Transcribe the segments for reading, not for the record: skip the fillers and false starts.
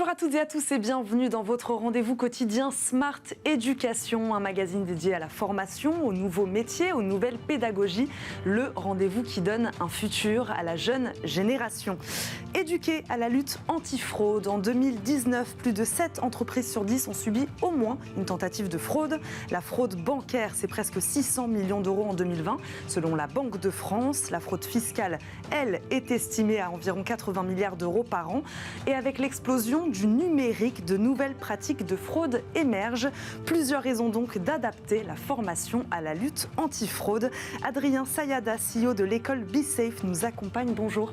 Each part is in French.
Bonjour à toutes et à tous et bienvenue dans votre rendez-vous quotidien Smart Éducation, un magazine dédié à la formation, aux nouveaux métiers, aux nouvelles pédagogies, le rendez-vous qui donne un futur à la jeune génération. Éduquer à la lutte antifraude. En 2019, plus de 7 entreprises sur 10 ont subi au moins une tentative de fraude. La fraude bancaire, c'est presque 600 millions d'euros en 2020, selon la Banque de France. La fraude fiscale, elle, est estimée à environ 80 milliards d'euros par an. Et avec l'explosion du numérique, de nouvelles pratiques de fraude émergent. Plusieurs raisons donc d'adapter la formation à la lutte antifraude. Adrien Sayada, CEO de l'école BeSafe, nous accompagne. Bonjour.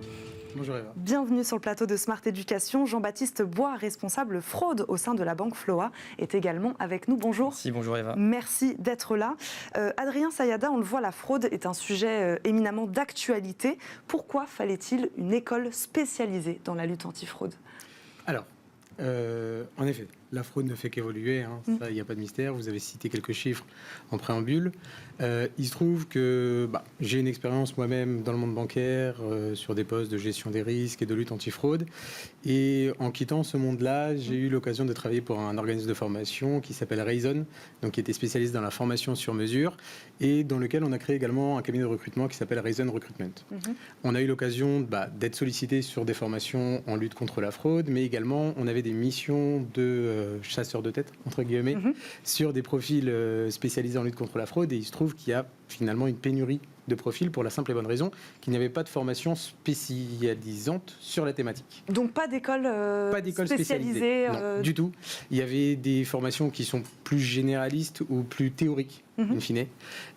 Bonjour Eva. Bienvenue sur le plateau de Smart Éducation. Jean-Baptiste Bois, responsable fraude au sein de la banque Floa, est également avec nous. Bonjour. Merci, bonjour Eva. Merci d'être là. Adrien Sayada, on le voit, la fraude est un sujet éminemment d'actualité. Pourquoi fallait-il une école spécialisée dans la lutte antifraude ? Alors, en effet, la fraude ne fait qu'évoluer, ça, il n'y a pas de mystère. Vous avez cité quelques chiffres en préambule. Il se trouve que j'ai une expérience moi-même dans le monde bancaire, sur des postes de gestion des risques et de lutte antifraude. Et en quittant ce monde-là, j'ai eu l'occasion de travailler pour un organisme de formation qui s'appelle Rayzon, donc qui était spécialiste dans la formation sur mesure, et dans lequel on a créé également un cabinet de recrutement qui s'appelle Rayzon Recruitment. On a eu l'occasion d'être sollicité sur des formations en lutte contre la fraude, mais également on avait des missions de chasseurs de tête, entre guillemets, sur des profils spécialisés en lutte contre la fraude. Et il se trouve qu'il y a finalement une pénurie de profils pour la simple et bonne raison qu'il n'y avait pas de formation spécialisante sur la thématique. Donc pas d'école spécialisée Non, du tout. Il y avait des formations qui sont plus généralistes ou plus théoriques, in fine.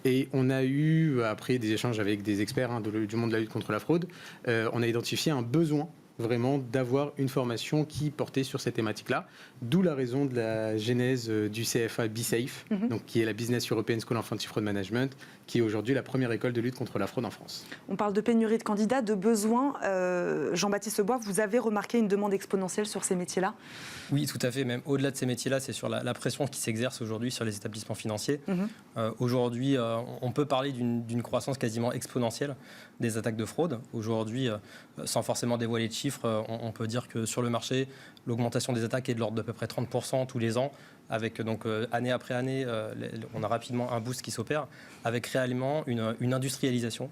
Et on a eu, après des échanges avec des experts du monde de la lutte contre la fraude, on a identifié un besoin vraiment d'avoir une formation qui portait sur cette thématique-là, d'où la raison de la genèse du CFA BeSafe, donc qui est la Business European School of Anti-Fraud Management, qui est aujourd'hui la première école de lutte contre la fraude en France. On parle de pénurie de candidats, de besoins. Jean-Baptiste Bois, vous avez remarqué une demande exponentielle sur ces métiers-là ? Oui, tout à fait. Même au-delà de ces métiers-là, c'est sur la pression qui s'exerce aujourd'hui sur les établissements financiers. Aujourd'hui, on peut parler d'une croissance quasiment exponentielle des attaques de fraude. Aujourd'hui, sans forcément dévoiler de chiffres, on peut dire que sur le marché, l'augmentation des attaques est de l'ordre d'à peu près 30% tous les ans, avec donc année après année, on a rapidement un boost qui s'opère, avec réellement une industrialisation,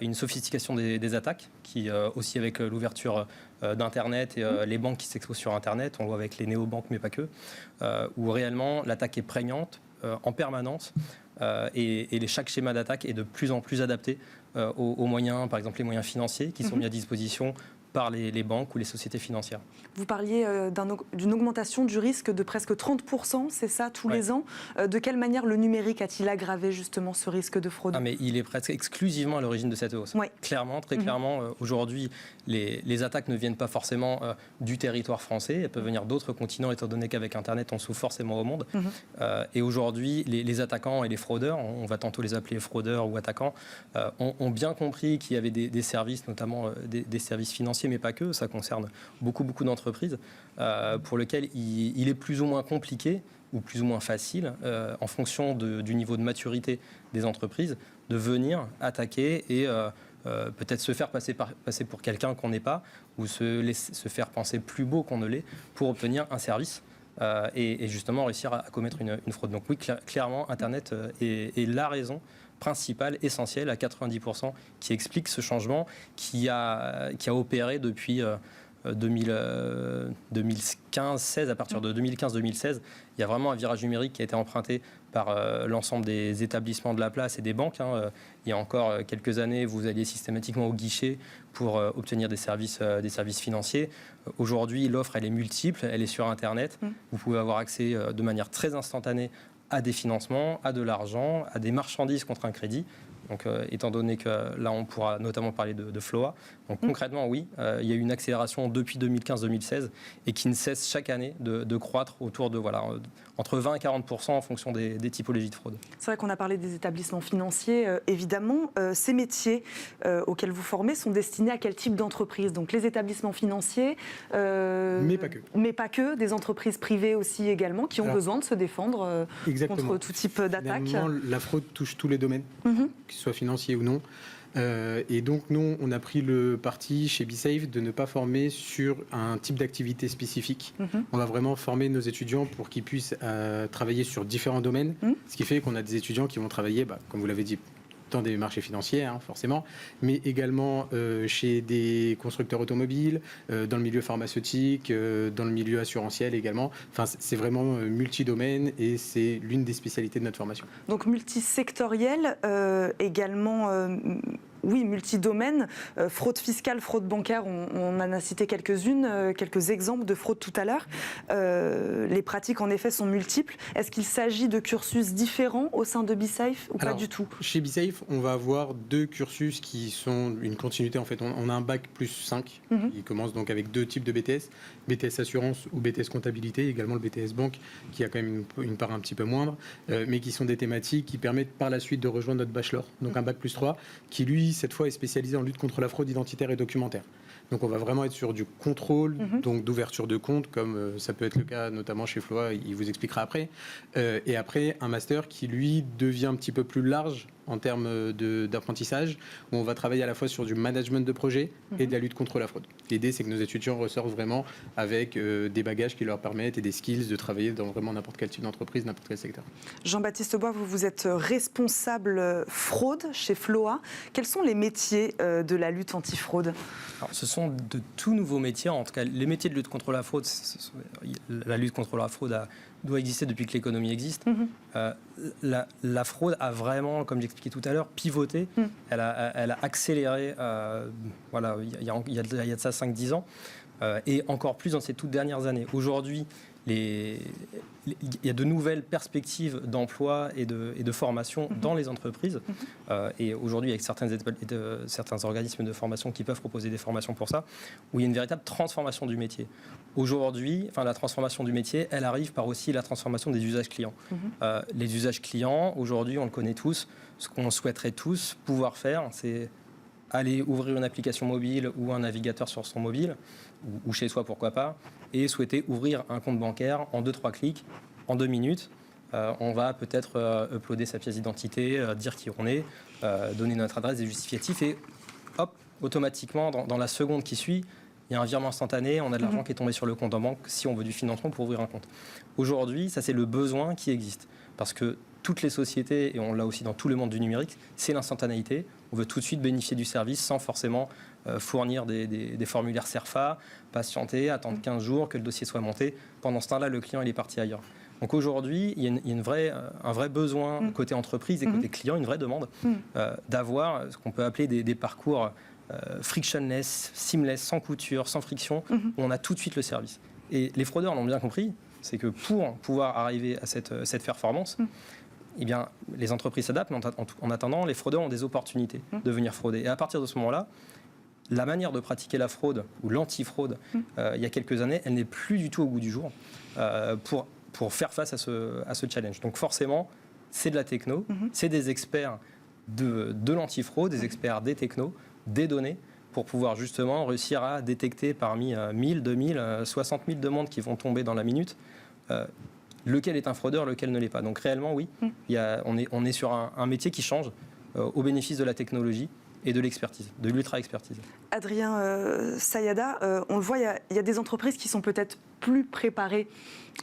une sophistication des attaques, qui aussi avec l'ouverture d'Internet et les banques qui s'exposent sur Internet, on le voit avec les néobanques mais pas que, où réellement l'attaque est prégnante en permanence. Et chaque schéma d'attaque est de plus en plus adapté aux moyens, par exemple les moyens financiers qui sont mis à disposition par les banques ou les sociétés financières. Vous parliez d'une augmentation du risque de presque 30%, c'est ça, tous les ans. De quelle manière le numérique a-t-il aggravé justement ce risque de fraude ? Mais il est presque exclusivement à l'origine de cette hausse. Clairement, très clairement, aujourd'hui, les attaques ne viennent pas forcément du territoire français, elles peuvent venir d'autres continents, étant donné qu'avec Internet, on s'ouvre forcément au monde. Et aujourd'hui, les attaquants et les fraudeurs, on va tantôt les appeler fraudeurs ou attaquants, ont bien compris qu'il y avait des services, notamment des services financiers, mais pas que, ça concerne beaucoup d'entreprises, pour lesquelles il est plus ou moins compliqué ou plus ou moins facile, en fonction du niveau de maturité des entreprises, de venir attaquer et peut-être se faire passer pour quelqu'un qu'on n'est pas, ou se faire penser plus beau qu'on ne l'est, pour obtenir un service. Et justement réussir à commettre une fraude. Donc oui, clairement, Internet est la raison principale, essentielle, à 90%, qui explique ce changement qui a opéré depuis 2015-16. À partir de 2015-2016, il y a vraiment un virage numérique qui a été emprunté par l'ensemble des établissements de la place et des banques. Il y a encore quelques années, vous alliez systématiquement au guichet pour obtenir des services financiers. Aujourd'hui, l'offre, elle est multiple, elle est sur Internet. Vous pouvez avoir accès de manière très instantanée à des financements, à de l'argent, à des marchandises contre un crédit. Donc, étant donné que là, on pourra notamment parler de Floa. Donc, concrètement, oui, il y a eu une accélération depuis 2015-2016 et qui ne cesse chaque année de croître autour de, entre 20 et 40% en fonction des typologies de fraude. C'est vrai qu'on a parlé des établissements financiers, évidemment. Ces métiers auxquels vous formez sont destinés à quel type d'entreprise ? Donc, les établissements financiers, mais pas que. Mais pas que, des entreprises privées aussi également, qui ont besoin de se défendre contre tout type d'attaque. La fraude touche tous les domaines, qu'ils soient financiers ou non. Et donc, nous, on a pris le parti chez BeSafe de ne pas former sur un type d'activité spécifique. On va vraiment former nos étudiants pour qu'ils puissent travailler sur différents domaines, ce qui fait qu'on a des étudiants qui vont travailler, comme vous l'avez dit, dans des marchés financiers, forcément, mais également chez des constructeurs automobiles, dans le milieu pharmaceutique, dans le milieu assurantiel également. Enfin, c'est vraiment multidomaine et c'est l'une des spécialités de notre formation. Donc multisectoriel, également... Oui, multidomaine, fraude fiscale, fraude bancaire, on en a cité quelques-unes, quelques exemples de fraude tout à l'heure. Les pratiques, en effet, sont multiples. Est-ce qu'il s'agit de cursus différents au sein de BeSafe ou pas du tout? Chez BeSafe, on va avoir 2 cursus qui sont une continuité. En fait, on a un bac plus 5 qui commence donc avec 2 types de BTS. BTS assurance ou BTS comptabilité, également le BTS banque qui a quand même une part un petit peu moindre, mais qui sont des thématiques qui permettent par la suite de rejoindre notre bachelor. Donc un bac plus 3 qui, lui, cette fois, est spécialisé en lutte contre la fraude identitaire et documentaire. Donc on va vraiment être sur du contrôle, donc d'ouverture de compte, comme ça peut être le cas notamment chez Floa, il vous expliquera après. Et après, un master qui, lui, devient un petit peu plus large en termes d'apprentissage, où on va travailler à la fois sur du management de projet et de la lutte contre la fraude. L'idée, c'est que nos étudiants ressortent vraiment avec des bagages qui leur permettent et des skills de travailler dans vraiment n'importe quel type d'entreprise, n'importe quel secteur. Jean-Baptiste Bois, vous êtes responsable fraude chez Floa. Quels sont les métiers de la lutte antifraude? Alors, ce sont de tout nouveaux métiers. En tout cas, les métiers de lutte contre la fraude, la lutte contre la fraude doit exister depuis que l'économie existe. La fraude a vraiment, comme j'expliquais tout à l'heure, pivoté. Elle a accéléré il y a de ça 5-10 ans, et encore plus dans ces toutes dernières années. Aujourd'hui, il y a de nouvelles perspectives d'emploi et de formation dans les entreprises. Et aujourd'hui, avec certains organismes de formation qui peuvent proposer des formations pour ça, où il y a une véritable transformation du métier. Aujourd'hui, la transformation du métier, elle arrive par aussi la transformation des usages clients. Les usages clients, aujourd'hui, on le connaît tous. Ce qu'on souhaiterait tous pouvoir faire, c'est aller ouvrir une application mobile ou un navigateur sur son mobile, ou chez soi, pourquoi pas, et souhaiter ouvrir un compte bancaire en 2-3 clics, en 2 minutes. On va peut-être uploader sa pièce d'identité, dire qui on est, donner notre adresse, des justificatifs, et hop, automatiquement, dans la seconde qui suit, il y a un virement instantané, on a de l'argent qui est tombé sur le compte en banque si on veut du financement pour ouvrir un compte. Aujourd'hui, ça c'est le besoin qui existe. Parce que toutes les sociétés, et on l'a aussi dans tout le monde du numérique, c'est l'instantanéité. On veut tout de suite bénéficier du service sans forcément fournir des formulaires CERFA, patienter, attendre 15 jours que le dossier soit monté. Pendant ce temps-là, le client il est parti ailleurs. Donc aujourd'hui, il y a un vrai besoin côté entreprise et côté client, une vraie demande d'avoir ce qu'on peut appeler des parcours frictionless, seamless, sans couture, sans friction, où on a tout de suite le service. Et les fraudeurs l'ont bien compris, c'est que pour pouvoir arriver à cette performance, eh bien, les entreprises s'adaptent, mais en attendant, les fraudeurs ont des opportunités de venir frauder. Et à partir de ce moment-là, la manière de pratiquer la fraude ou l'antifraude, il y a quelques années, elle n'est plus du tout au goût du jour pour faire face à ce challenge. Donc forcément, c'est de la techno, c'est des experts de l'antifraude, des experts des technos, des données, pour pouvoir justement réussir à détecter parmi 1000, 2000, 60 000 demandes qui vont tomber dans la minute, lequel est un fraudeur, lequel ne l'est pas. Donc réellement, oui, on est sur un métier qui change au bénéfice de la technologie et de l'expertise, de l'ultra-expertise. Adrien Sayada, on le voit, il y a des entreprises qui sont peut-être plus préparées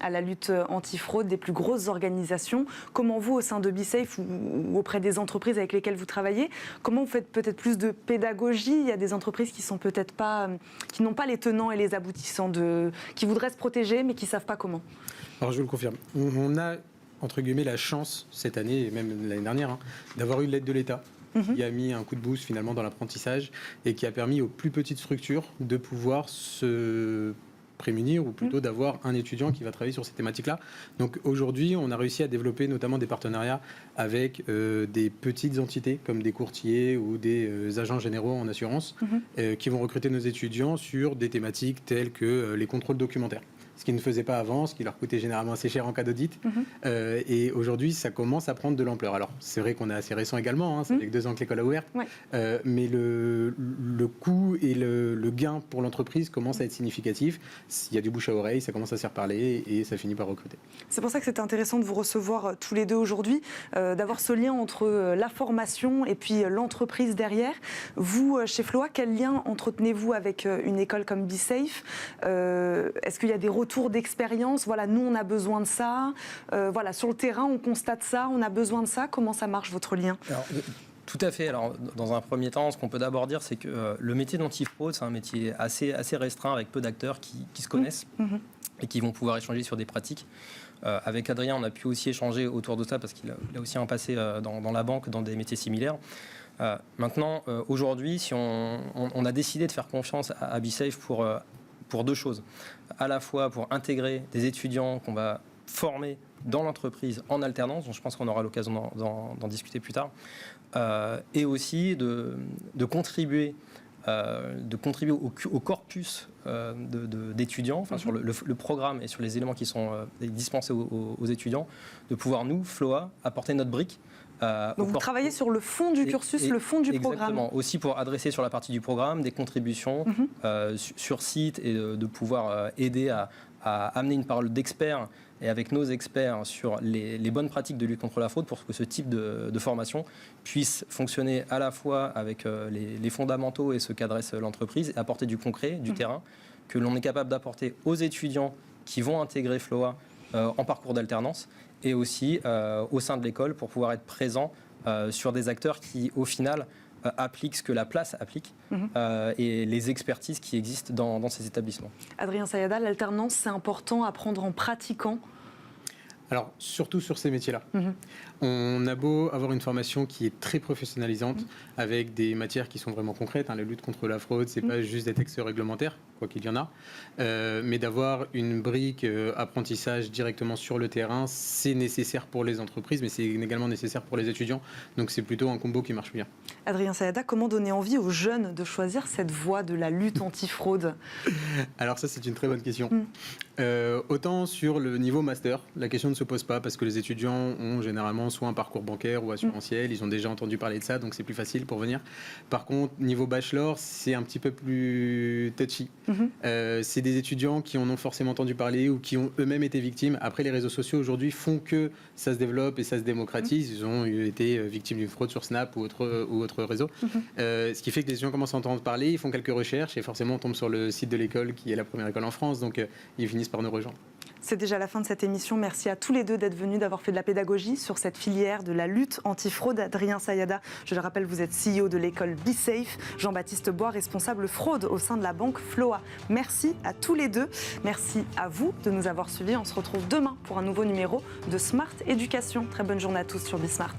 à la lutte antifraude, des plus grosses organisations. Comment vous, au sein de BeSafe ou auprès des entreprises avec lesquelles vous travaillez, comment vous faites peut-être plus de pédagogie? Il y a des entreprises qui sont peut-être pas, qui n'ont pas les tenants et les aboutissants, qui voudraient se protéger mais qui ne savent pas comment. Alors je vous le confirme, on a entre guillemets la chance cette année et même l'année dernière d'avoir eu l'aide de l'État. Qui a mis un coup de boost finalement dans l'apprentissage et qui a permis aux plus petites structures de pouvoir se prémunir ou plutôt d'avoir un étudiant qui va travailler sur ces thématiques-là. Donc aujourd'hui, on a réussi à développer notamment des partenariats avec des petites entités comme des courtiers ou des agents généraux en assurance qui vont recruter nos étudiants sur des thématiques telles que les contrôles documentaires. ce qu'ils ne faisaient pas avant, ce qui leur coûtait généralement assez cher en cas d'audit. Et aujourd'hui, ça commence à prendre de l'ampleur. Alors, c'est vrai qu'on est assez récent également, ça fait que 2 ans que l'école a ouvert, mais le coût et le gain pour l'entreprise commence à être significatif. Il y a du bouche à oreille, ça commence à se faire parler et ça finit par recruter. C'est pour ça que c'était intéressant de vous recevoir tous les deux aujourd'hui, d'avoir ce lien entre la formation et puis l'entreprise derrière. Vous, chez Floa, quel lien entretenez-vous avec une école comme BeSafe ? Est-ce qu'il y a des retours d'expérience ? Voilà, nous, on a besoin de ça. Voilà, sur le terrain, on constate ça, on a besoin de ça. Comment ça marche, votre lien ? Alors, tout à fait. Alors, dans un premier temps, ce qu'on peut d'abord dire, c'est que le métier d'antifraude, c'est un métier assez restreint avec peu d'acteurs qui se connaissent et qui vont pouvoir échanger sur des pratiques. Avec Adrien, on a pu aussi échanger autour de ça parce qu'il a aussi un passé dans la banque, dans des métiers similaires. Maintenant, aujourd'hui, si on a décidé de faire confiance à BeSafe pour 2 choses. À la fois pour intégrer des étudiants qu'on va former dans l'entreprise en alternance, dont je pense qu'on aura l'occasion d'en discuter plus tard, et aussi de contribuer au corpus d'étudiants, sur le programme et sur les éléments qui sont dispensés aux étudiants, de pouvoir, nous, Floa, apporter notre brique. Donc vous travaillez sur le fond du cursus, le fond du programme. Exactement, aussi pour adresser sur la partie du programme des contributions sur site et de pouvoir aider à amener une parole d'experts et avec nos experts sur les bonnes pratiques de lutte contre la fraude pour que ce type de formation puisse fonctionner à la fois avec les fondamentaux et ce qu'adresse l'entreprise et apporter du concret, du terrain, que l'on est capable d'apporter aux étudiants qui vont intégrer Floa en parcours d'alternance et aussi au sein de l'école pour pouvoir être présent sur des acteurs qui, au final, appliquent ce que la place applique et les expertises qui existent dans ces établissements. Adrien Sayada, l'alternance, c'est important à prendre en pratiquant. Alors, surtout sur ces métiers-là. On a beau avoir une formation qui est très professionnalisante, avec des matières qui sont vraiment concrètes. La lutte contre la fraude, c'est pas juste des textes réglementaires, quoi qu'il y en a, mais d'avoir une brique apprentissage directement sur le terrain, c'est nécessaire pour les entreprises, mais c'est également nécessaire pour les étudiants. Donc c'est plutôt un combo qui marche bien. Adrien Sayada, comment donner envie aux jeunes de choisir cette voie de la lutte anti-fraude ? Alors ça, c'est une très bonne question. Autant sur le niveau master, la question ne se pose pas parce que les étudiants ont généralement soit un parcours bancaire ou assurantiel, ils ont déjà entendu parler de ça, donc c'est plus facile pour venir. Par contre, niveau bachelor, c'est un petit peu plus touchy. C'est des étudiants qui en ont forcément entendu parler ou qui ont eux-mêmes été victimes. Après, les réseaux sociaux aujourd'hui font que ça se développe et ça se démocratise. Ils ont été victimes d'une fraude sur Snap ou autre réseau. Ce qui fait que les étudiants commencent à entendre parler, ils font quelques recherches et forcément on tombe sur le site de l'école qui est la première école en France, donc ils finissent par nous rejoindre. C'est déjà la fin de cette émission. Merci à tous les deux d'être venus, d'avoir fait de la pédagogie sur cette filière de la lutte anti-fraude. Adrien Sayada, je le rappelle, vous êtes CEO de l'école BeSafe. Jean-Baptiste Bois, responsable fraude au sein de la banque Floa. Merci à tous les deux. Merci à vous de nous avoir suivis. On se retrouve demain pour un nouveau numéro de Smart Éducation. Très bonne journée à tous sur BeSmart.